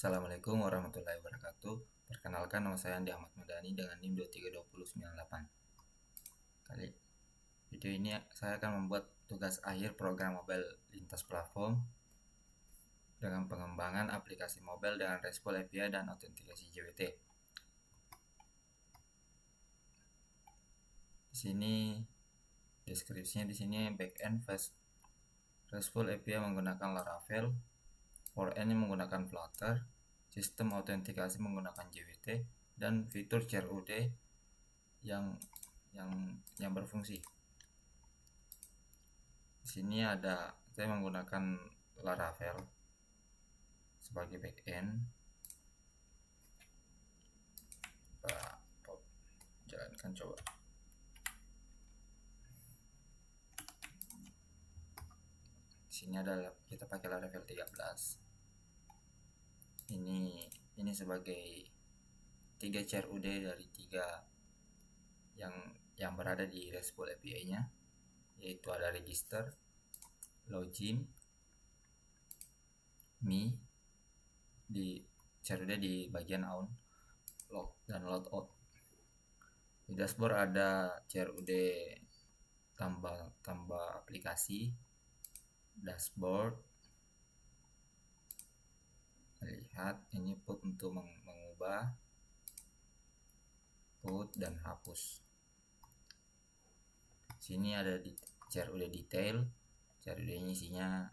Assalamualaikum warahmatullahi wabarakatuh. Perkenalkan, nama saya Andi Ahmad Madani dengan NIM 232098. Kali video ini saya akan membuat tugas akhir program mobile lintas platform dengan pengembangan aplikasi mobile dengan RESTful API dan autentikasi JWT. Di sini deskripsinya backend RESTful API menggunakan Laravel, front-end menggunakan Flutter, sistem autentikasi menggunakan JWT, dan fitur CRUD yang berfungsi. Di sini saya menggunakan Laravel sebagai backend. Jalankan coba. Di sini adalah kita pakai Laravel 13. Ini sebagai 3 CRUD dari 3 yang berada di RESTful API-nya, yaitu ada register, login, me di CRUD di bagian on, log dan logout. Di dashboard ada CRUD tambah aplikasi, dashboard, lihat ini put untuk mengubah, put dan hapus. Sini ada di CRUD detail, CRUD-nya isinya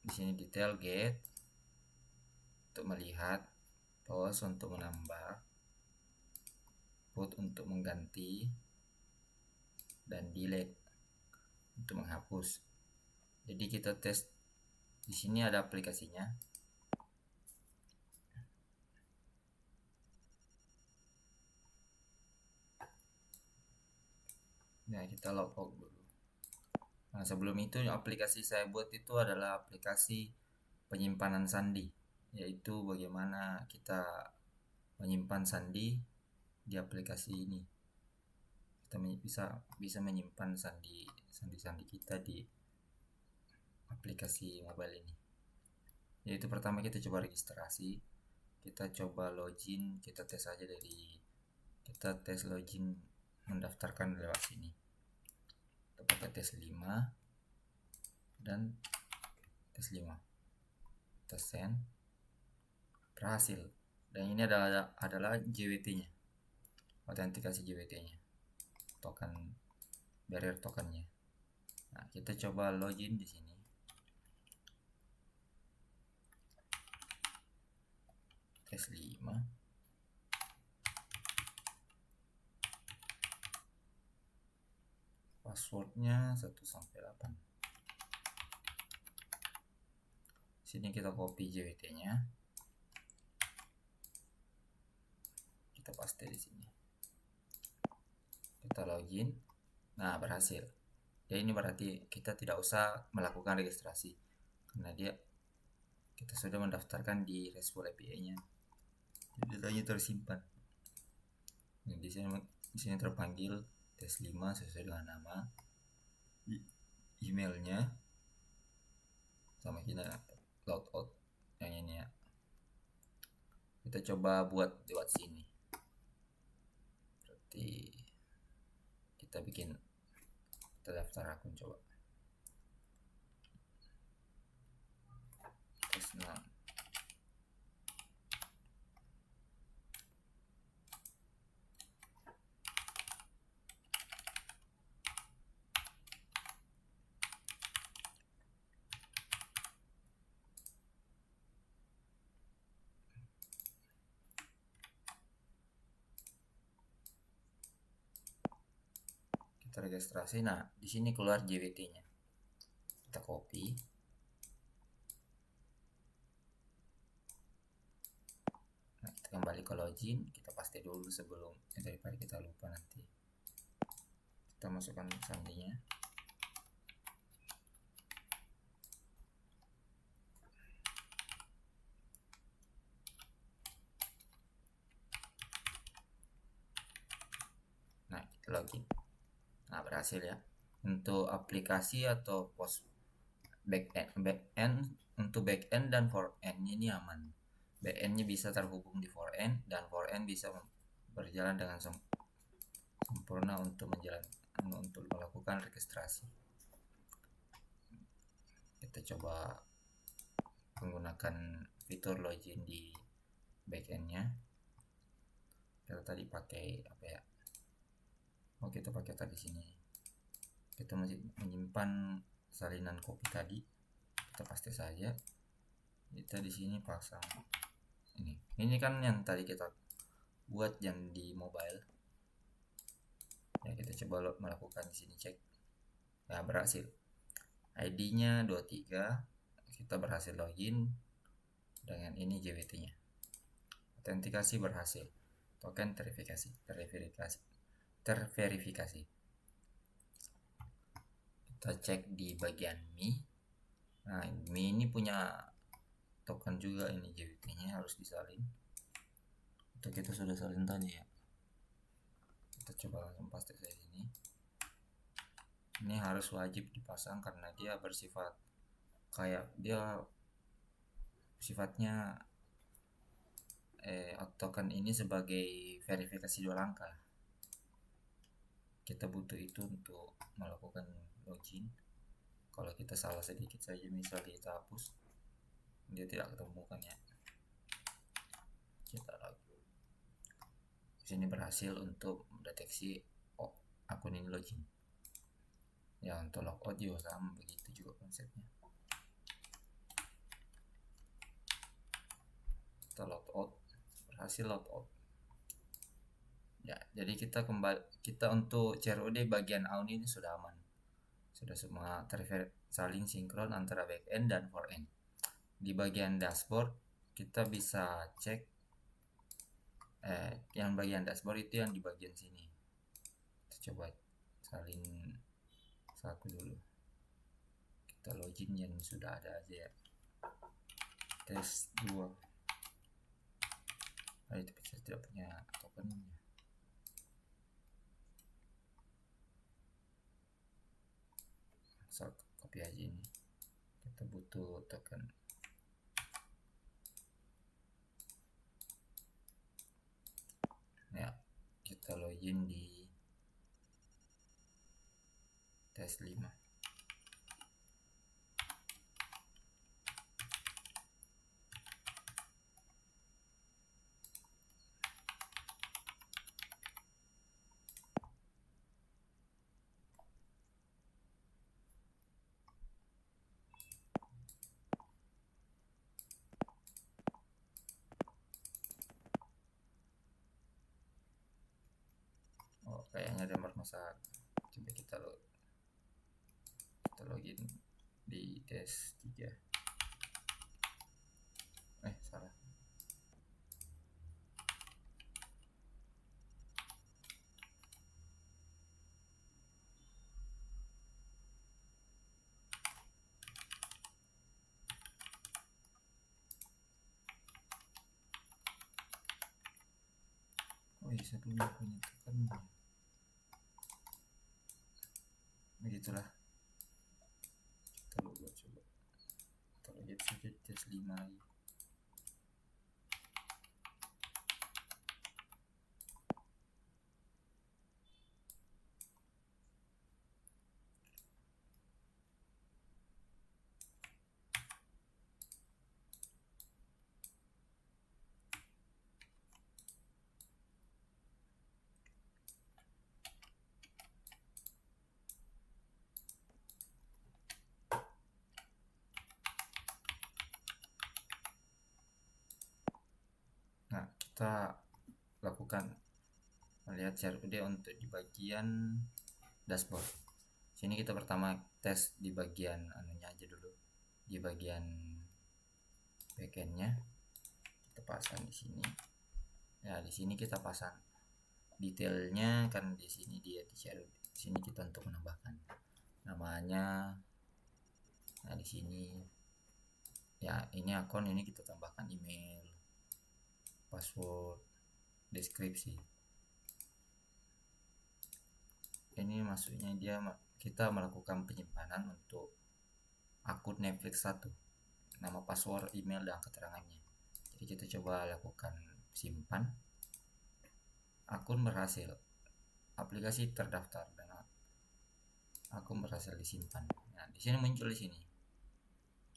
di sini detail get untuk melihat, pause untuk menambah, put untuk mengganti, dan delete untuk menghapus. Jadi kita tes. Di sini ada aplikasinya. Nah, kita logout dulu. Nah, sebelum itu aplikasi saya buat itu adalah aplikasi penyimpanan sandi, yaitu bagaimana kita menyimpan sandi di aplikasi ini. Kita bisa menyimpan sandi kita di aplikasi mobile ini. Yaitu pertama kita coba registrasi, kita coba login, kita tes login mendaftarkan lewat sini. Kita pakai tes 5 dan tes 5. Kita send, berhasil. Dan ini adalah JWT-nya, autentikasi JWT-nya, barrier tokennya. Nah, kita coba login di sini. Tes 5. Passwordnya 1-8. Sini kita copy JWT-nya, kita paste di sini, kita login. Nah, berhasil. Dan ini berarti kita tidak usah melakukan registrasi karena kita sudah mendaftarkan di RESTful API-nya. Datanya tersimpan. Nah, di sini terpanggil tes 5 sesuai dengan nama, emailnya, sama kita logout yang ini ya. Kita coba buat lewat sini. Berarti kita daftar akun, coba tes 6. Kita registrasi. Nah, di sini keluar JWT-nya. Kita copy. Nah, kita kembali ke login, kita paste dulu sebelum daripada kita lupa nanti. Kita masukkan sandinya. Nah, kita login. Nah, berhasil ya. Untuk aplikasi atau backend untuk backend dan front-end ini aman. Backend-nya bisa terhubung di front-end dan front-end bisa berjalan dengan sempurna untuk melakukan registrasi. Kita coba menggunakan fitur login di backend-nya. Kita tadi pakai apa ya? Oh, kita pakai tadi sini. Kita menyimpan salinan kopi tadi. Kita paste saja. Kita di sini pasang ini. Ini kan yang tadi kita buat yang di mobile. Ya, kita coba melakukan di sini cek. Ya, berhasil. ID-nya 23. Kita berhasil login dengan ini JWT-nya. Autentikasi berhasil. Token terverifikasi. Kita cek di bagian Mi. Nah, Mi ini punya token juga, ini JWT-nya harus disalin. Itu kita sudah salin tadi ya. Kita coba langsung paste saja ini. Ini harus wajib dipasang karena dia bersifat kayak dia sifatnya token ini sebagai verifikasi 2 langkah. Kita butuh itu untuk melakukan login. Kalau kita salah sedikit saja, misalnya kita hapus, dia tidak ketemukan ya. Kita lagi sini berhasil untuk mendeteksi akun ini login. Ya, untuk logout juga sama, begitu juga konsepnya. Kita logout, berhasil logout. Ya, jadi kita untuk CRUD bagian AUN ini sudah aman. Sudah semua saling sinkron antara backend dan frontend. Di bagian dashboard kita bisa cek yang bagian dashboard itu yang di bagian sini. Kita coba salin satu dulu. Kita login yang sudah ada aja ya. Tes 2. Itu saya tidak punya tokennya. So, copy aja ini. Kita butuh token. Ya, kita login di tes 5. Oh, kayaknya ada bermasalah. Coba kita login di tes 3. Salah. Saya belum punya tokennya. Begitulah. Kita coba. Kita lihat saja tes 5 lagi. Nah, kita lakukan melihat CRUD untuk di bagian dashboard. Sini kita pertama tes di bagian anunya aja dulu. Di bagian backendnya kita pasang di sini. Ya, di sini kita pasang detailnya kan di sini dia di CRUD. Di sini kita untuk menambahkan namanya. Nah, di sini ya ini akun, ini kita tambahkan email, password, deskripsi. Ini maksudnya kita melakukan penyimpanan untuk akun Netflix 1. nama, password, email, dan keterangannya. Jadi kita coba lakukan simpan. Akun berhasil, aplikasi terdaftar, dan akun berhasil disimpan. Nah, di sini muncul di sini.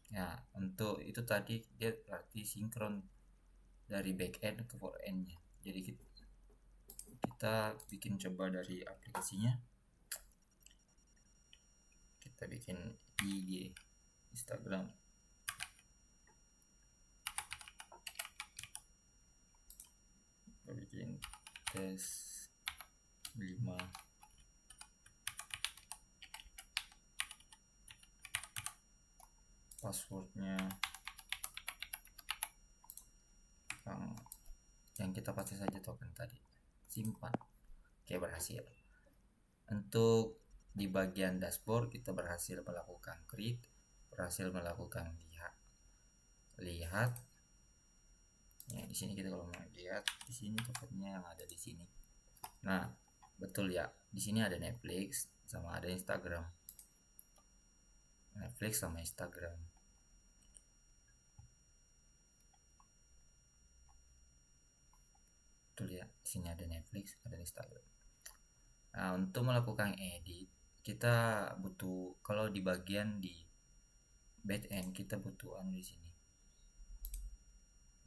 Ya, untuk itu tadi dia berarti sinkron dari backend ke frontend-nya. Jadi kita bikin coba dari aplikasinya. Kita bikin IG, Instagram. Kita bikin tes 5. Passwordnya yang kita pakai saja token tadi, simpan. Oke, berhasil. Untuk di bagian dashboard kita berhasil melakukan create, berhasil melakukan lihat. Ya, di sini kita kalau mau lihat di sini tokennya yang ada di sini. Nah, betul ya. Di sini ada Netflix sama ada Instagram. Netflix sama Instagram. Betul ya. Di sini ada Netflix, ada Instagram. Nah, untuk melakukan edit kita butuh, kalau di bagian di backend kita butuh di sini.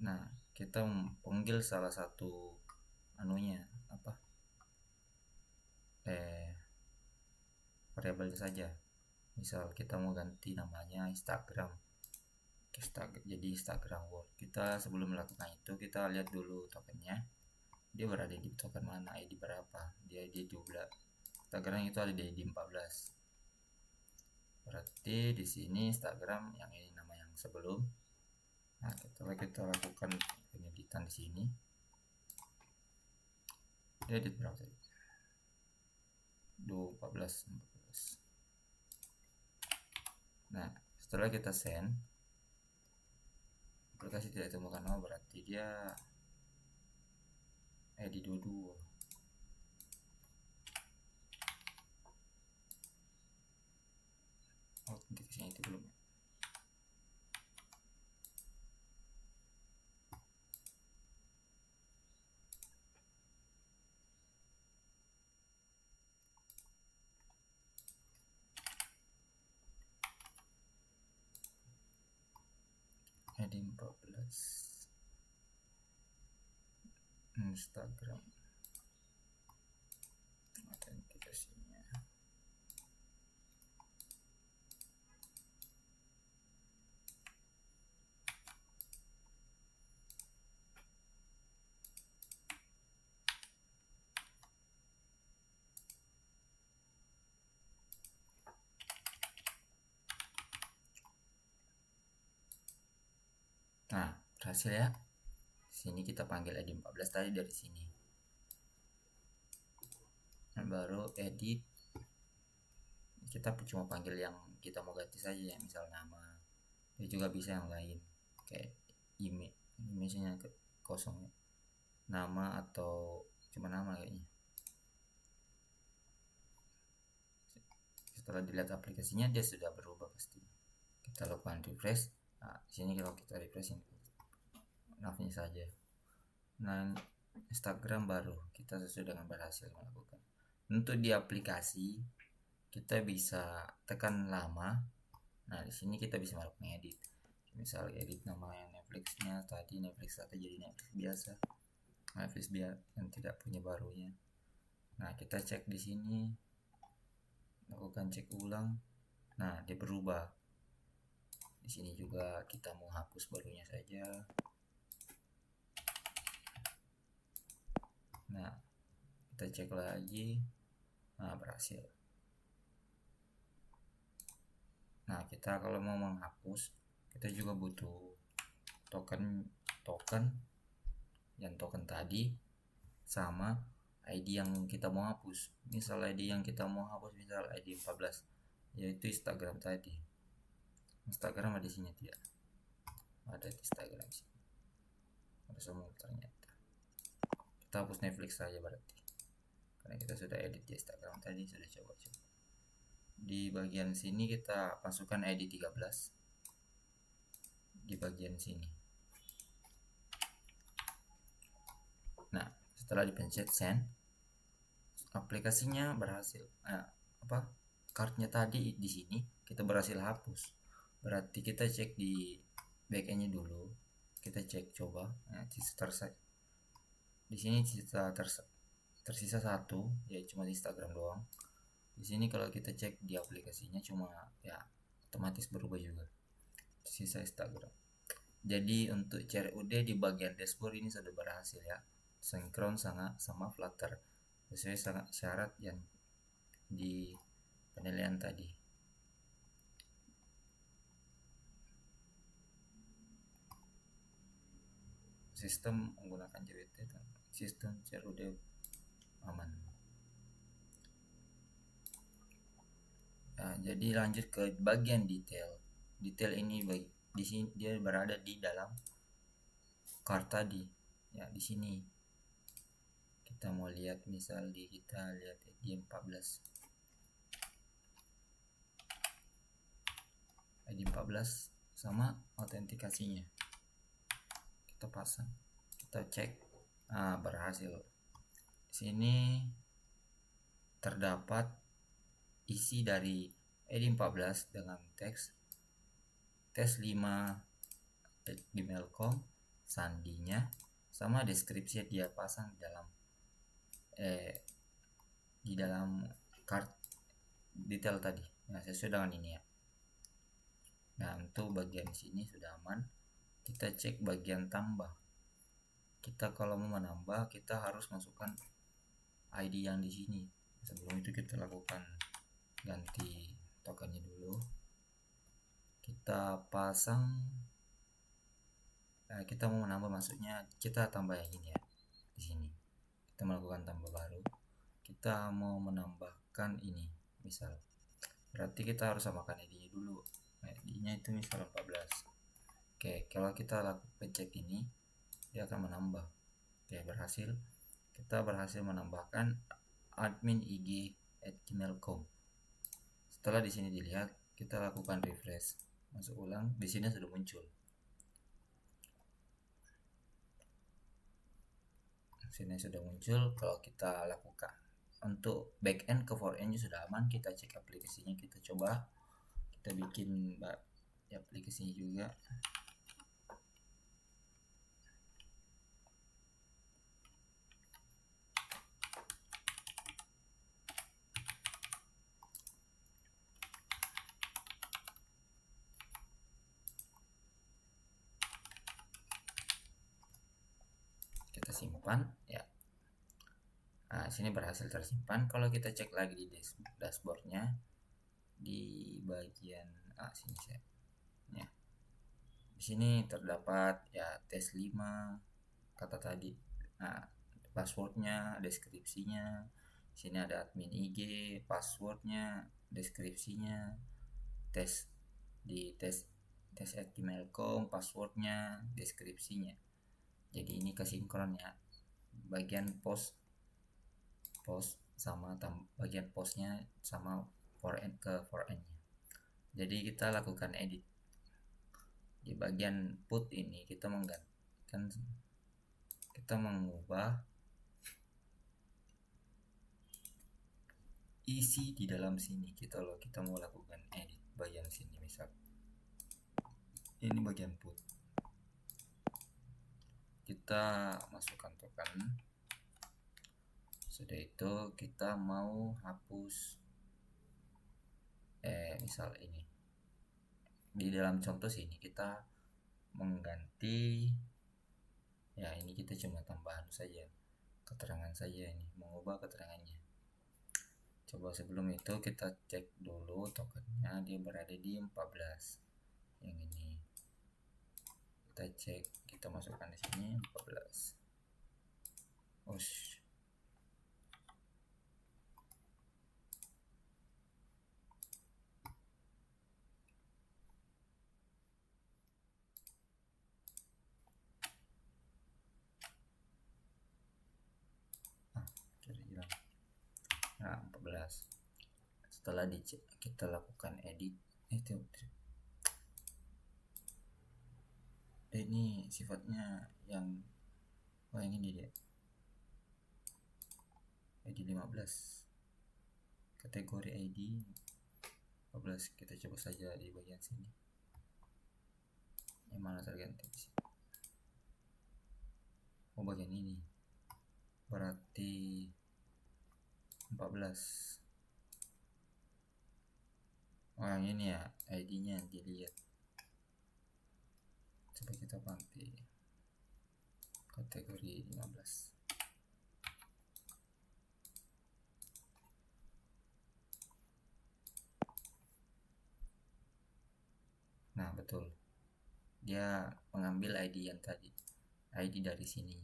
Nah, kita panggil salah satu anunya apa? Variabel saja. Misal kita mau ganti namanya Instagram. Jadi Instagram World. Kita sebelum melakukan itu kita lihat dulu tokennya. Dia berada di token mana, ID berapa? Dia di 12. Instagram itu ada di ID 14. Berarti di sini Instagram yang ini nama yang sebelum. Nah, setelah kita lakukan pengeditan di sini, dia edit berapa tadi? 14. Nah, setelah kita send, aplikasi tidak ditemukan nama, berarti dia di 22. Autentikasinya itu belum. ID 14 Instagram autentikasinya. Nah, berhasil ya. Sini kita panggil ID 14 tadi dari sini. Nah, baru edit. Kita cuma panggil yang kita mau ganti saja ya, misal nama. Ini juga bisa yang lain. Kayak image-nya kosong ya. Nama atau cuma nama kayaknya. Setelah dilihat aplikasinya dia sudah berubah pasti. Kita lakukan refresh. Nah, di sini kalau kita refresh ini navnya saja. Nah, Instagram baru kita sesuai dengan berhasil melakukan. Untuk di aplikasi kita bisa tekan lama. Nah, di sini kita bisa melakukan edit. Misal edit nama yang Netflixnya tadi Netflix atau jadi Netflix biasa. Netflix biar yang tidak punya barunya. Nah, kita cek di sini. Lakukan cek ulang. Nah, dia berubah. Di sini juga kita mau hapus barunya saja. Nah, kita cek lagi. Nah, berhasil. Nah, kita kalau mau menghapus, kita juga butuh token yang token tadi sama ID yang kita mau hapus. Misal ID yang kita mau hapus misal ID 14, yaitu Instagram tadi. Instagram ada di sini tidak? Ada di Instagram sini. Ada semua ternyata. Kita hapus Netflix saja berarti. Karena kita sudah edit di Instagram tadi, sudah coba-coba. Di bagian sini kita masukkan ID 13. bagian sini. Nah, setelah dipencet send, aplikasinya berhasil. Kartunya tadi di sini kita berhasil hapus. Berarti kita cek di backendnya dulu. Kita cek coba. Nah, di sini tersisa satu, ya cuma Instagram doang. Di sini kalau kita cek di aplikasinya cuma ya otomatis berubah juga. Sisa Instagram. Jadi untuk CRUD di bagian dashboard ini sudah berhasil ya. Sinkron sama Flutter sesuai sangat syarat yang di penilaian tadi. Sistem menggunakan JWT dan sistem CRUD aman. Nah, jadi lanjut ke bagian detail. Detail ini di sini dia berada di dalam kart tadi. Ya, di sini. Kita mau lihat misal kita lihat ID 14. ID 14 sama autentikasinya. Kita pasang. Kita cek. Nah, berhasil. Di sini terdapat isi dari ID 14 dengan teks tes5@gmail.com, sandinya sama deskripsi dia pasang di dalam kart detail tadi. Nah, sesuai dengan ini ya. Nah, untuk bagian sini sudah aman. Kita cek bagian tambah. Kita kalau mau menambah, kita harus masukkan ID yang di sini. Sebelum itu kita lakukan ganti tokennya dulu. Kita pasang. Nah, kita mau menambah, maksudnya kita tambah yang ini ya. Di sini kita melakukan tambah baru. Kita mau menambahkan ini, misal. Berarti kita harus samakan ID-nya dulu. ID-nya itu misal 14. Oke, kalau kita lakukan cek ini, dia akan menambah. Oke, berhasil. Kita berhasil menambahkan admin ig@gmail.com. Setelah di sini dilihat, kita lakukan refresh, masuk ulang. Di sini sudah muncul. Sini sudah muncul. Kalau kita lakukan untuk backend ke front-end sudah aman. Kita cek aplikasinya, kita coba. Kita bikin aplikasinya juga. Kita simpan ya. Nah, sini berhasil tersimpan. Kalau kita cek lagi di dashboardnya, di bagian sini saya. Ya. Di sini terdapat ya tes 5 kata tadi. Nah, passwordnya, deskripsinya. Sini ada admin IG, passwordnya, deskripsinya, tes @gmail.com, passwordnya, deskripsinya. Jadi ini kesinkron ya. Bagian post sama bagian postnya sama forend nya. Jadi kita lakukan edit di bagian put ini. Kita mengubah isi di dalam sini. Kita mau lakukan edit bagian sini, misal ini bagian put. Kita masukkan token. Sudah itu kita mau hapus misal ini. Di dalam contoh sini kita mengganti ya, ini kita cuma tambahan saja, keterangan saja, ini mengubah keterangannya. Coba sebelum itu kita cek dulu tokennya, dia berada di 14. Yang ini kita cek, kita masukkan di sini 14. Nah, 14. Setelah dicek, kita lakukan edit. ini sifatnya yang yang ini dia ID 15, kategori ID 15. Kita coba saja di bagian sini yang mana terganti di sini. Oh, bagian ini berarti 14. Oh, yang ini ya ID-nya dilihat. Coba kita ganti kategori 15. Nah, betul. Dia mengambil ID yang tadi. ID dari sini.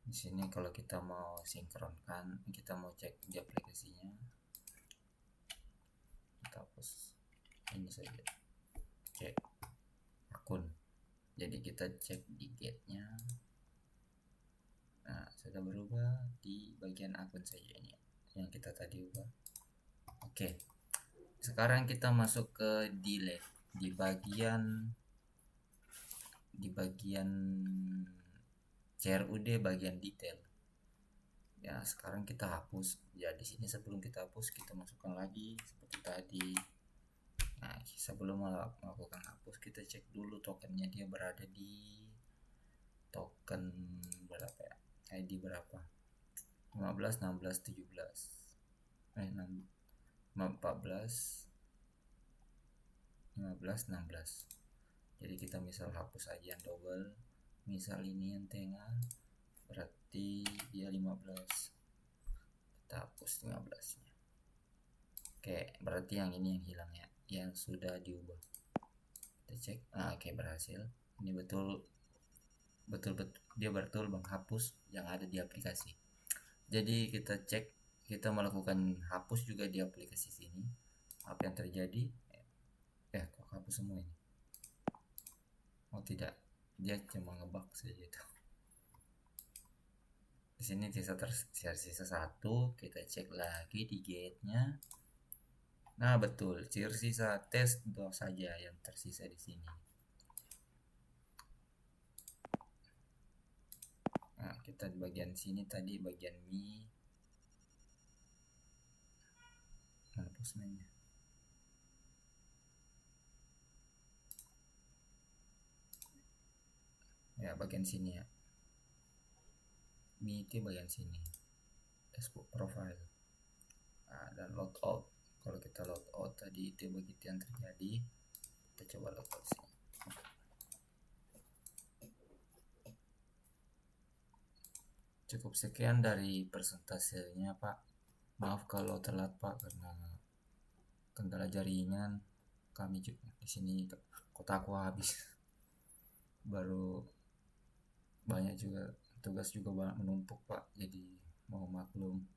Di sini kalau kita mau sinkronkan, kita mau cek di aplikasinya, kita hapus ini saja. Cek akun. Jadi kita cek di gate-nya. Nah, sudah berubah di bagian akun saja ini yang kita tadi ubah. Oke. Sekarang kita masuk ke delete di bagian CRUD bagian detail. Ya, sekarang kita hapus. Ya, di sini sebelum kita hapus kita masukkan lagi seperti tadi. Nah, sebelum melakukan hapus kita cek dulu tokennya dia berada di token berapa ya? ID berapa? 15, 16, 17. 14, 15, 16. Jadi kita misal hapus aja yang double, misal ini yang tengah berarti dia 15, kita hapus 15 nya. Oke, berarti yang ini yang hilang ya, yang sudah diubah. Kita cek. Oke, berhasil. Ini betul dia betul menghapus yang ada di aplikasi. Jadi kita cek, kita melakukan hapus juga di aplikasi sini. Apa yang terjadi? Kok hapus semua ini? Oh, tidak, dia cuma ngebug saja itu. Di sini tersisa satu, kita cek lagi di gate-nya. Nah, betul, tersisa tes saja yang tersisa di sini. Nah, kita di bagian sini tadi bagian Mi. Mana postman-nya? Ya, bagian sini ya. Mi itu bagian sini. Dashboard profile. Nah, dan logout. Kalau kita logout tadi itu begitu yang terjadi. Kita coba logout sini. Cukup sekian dari persentasenya, Pak. Maaf kalau telat, Pak, karena kendala jaringan. Kami juga di sini kotaku habis. Baru banyak juga tugas juga banyak menumpuk, Pak. Jadi mau maklum.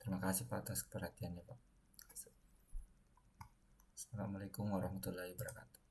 Terima kasih, Pak, atas perhatiannya, Pak. Assalamualaikum warahmatullahi wabarakatuh.